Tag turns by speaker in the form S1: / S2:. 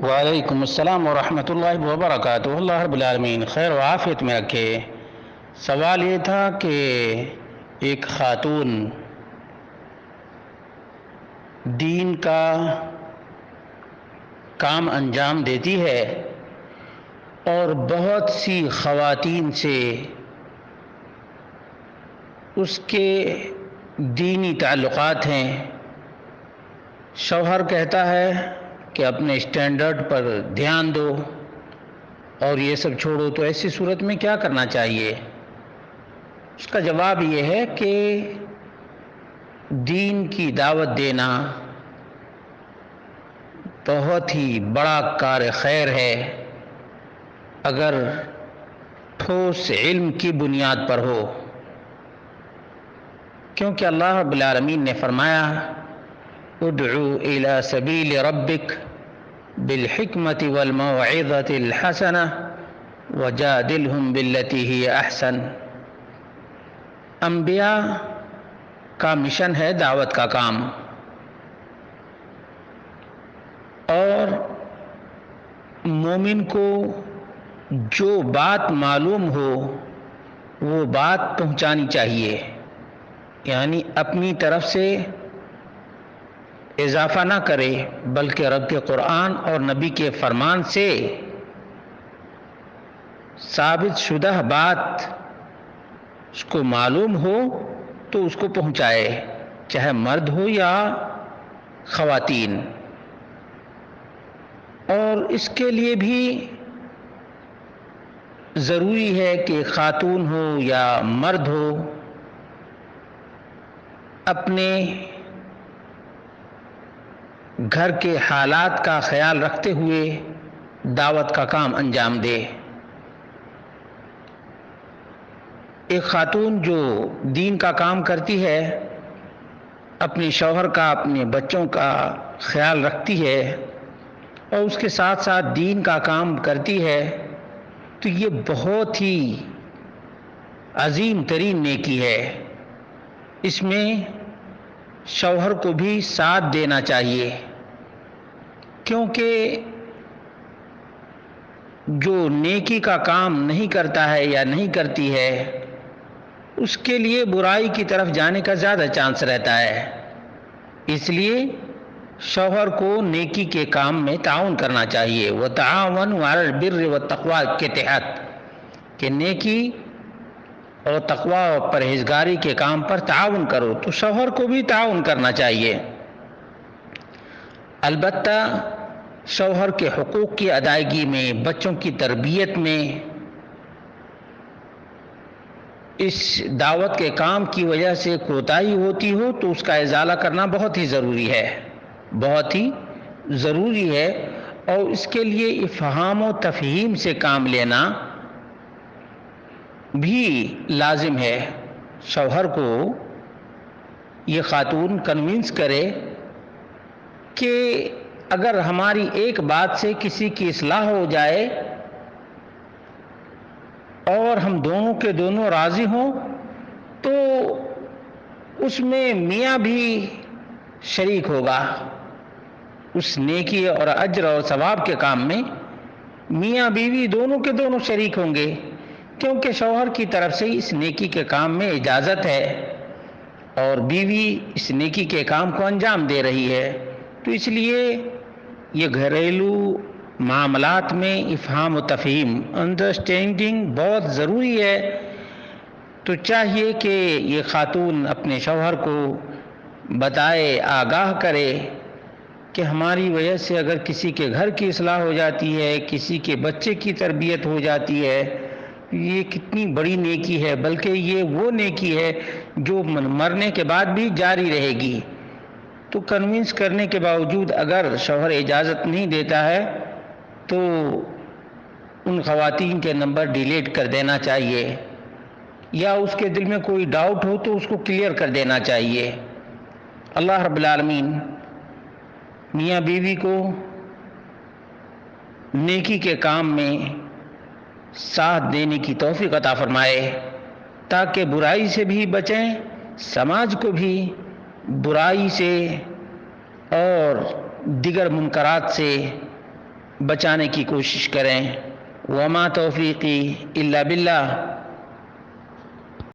S1: وعلیکم السلام ورحمۃ اللہ وبرکاتہ۔ اللہ رب العالمین خیر و عافیت میں رکھے۔ سوال یہ تھا کہ ایک خاتون دین کا کام انجام دیتی ہے اور بہت سی خواتین سے اس کے دینی تعلقات ہیں۔ شوہر کہتا ہے کہ اپنے اسٹینڈرڈ پر دھیان دو اور یہ سب چھوڑو، تو ایسی صورت میں کیا کرنا چاہیے؟ اس کا جواب یہ ہے کہ دین کی دعوت دینا بہت ہی بڑا کار خیر ہے اگر ٹھوس علم کی بنیاد پر ہو، کیونکہ اللہ رب العالمین نے فرمایا ادعو الی سبیل ربک بالحکمت والموعظۃ الحسنہ وجادلہم باللتی ہی احسن۔ انبیاء کا مشن ہے دعوت کا کام، اور مومن کو جو بات معلوم ہو وہ بات پہنچانی چاہیے، یعنی اپنی طرف سے اضافہ نہ کرے بلکہ رب کے قرآن اور نبی کے فرمان سے ثابت شدہ بات اس کو معلوم ہو تو اس کو پہنچائے، چاہے مرد ہو یا خواتین۔ اور اس کے لیے بھی ضروری ہے کہ خاتون ہو یا مرد ہو اپنے گھر کے حالات کا خیال رکھتے ہوئے دعوت کا کام انجام دے۔ ایک خاتون جو دین کا کام کرتی ہے، اپنے شوہر کا، اپنے بچوں کا خیال رکھتی ہے اور اس کے ساتھ ساتھ دین کا کام کرتی ہے، تو یہ بہت ہی عظیم ترین نیکی ہے۔ اس میں شوہر کو بھی ساتھ دینا چاہیے، کیونکہ جو نیکی کا کام نہیں کرتا ہے یا نہیں کرتی ہے اس کے لیے برائی کی طرف جانے کا زیادہ چانس رہتا ہے۔ اس لیے شوہر کو نیکی کے کام میں تعاون کرنا چاہیے۔ وَتَعَاوَنُوا عَلَى الْبِرِّ وَالتَّقْوَىٰ کے تحت، کہ نیکی اور تقوی اور پرہیزگاری کے کام پر تعاون کرو، تو شوہر کو بھی تعاون کرنا چاہیے۔ البتہ شوہر کے حقوق کی ادائیگی میں، بچوں کی تربیت میں اس دعوت کے کام کی وجہ سے کوتاہی ہوتی ہو تو اس کا ازالہ کرنا بہت ہی ضروری ہے، بہت ہی ضروری ہے، اور اس کے لیے افہام و تفہیم سے کام لینا بھی لازم ہے۔ شوہر کو یہ خاتون کنونس کرے کہ اگر ہماری ایک بات سے کسی کی اصلاح ہو جائے اور ہم دونوں کے دونوں راضی ہوں تو اس میں میاں بھی شریک ہوگا، اس نیکی اور اجر اور ثواب کے کام میں میاں بیوی دونوں کے دونوں شریک ہوں گے، کیونکہ شوہر کی طرف سے اس نیکی کے کام میں اجازت ہے اور بیوی اس نیکی کے کام کو انجام دے رہی ہے۔ تو اس لیے یہ گھریلو معاملات میں افہام و تفہیم، انڈرسٹینڈنگ بہت ضروری ہے۔ تو چاہیے کہ یہ خاتون اپنے شوہر کو بتائے، آگاہ کرے کہ ہماری وجہ سے اگر کسی کے گھر کی اصلاح ہو جاتی ہے، کسی کے بچے کی تربیت ہو جاتی ہے، یہ کتنی بڑی نیکی ہے، بلکہ یہ وہ نیکی ہے جو مرنے کے بعد بھی جاری رہے گی۔ تو کنونس کرنے کے باوجود اگر شوہر اجازت نہیں دیتا ہے تو ان خواتین کے نمبر ڈیلیٹ کر دینا چاہیے، یا اس کے دل میں کوئی ڈاؤٹ ہو تو اس کو کلیئر کر دینا چاہیے۔ اللہ رب العالمین میاں بیوی کو نیکی کے کام میں ساتھ دینے کی توفیق عطا فرمائے تاکہ برائی سے بھی بچیں، سماج کو بھی برائی سے اور دیگر منکرات سے بچانے کی کوشش کریں۔ وما توفیقی الا باللہ،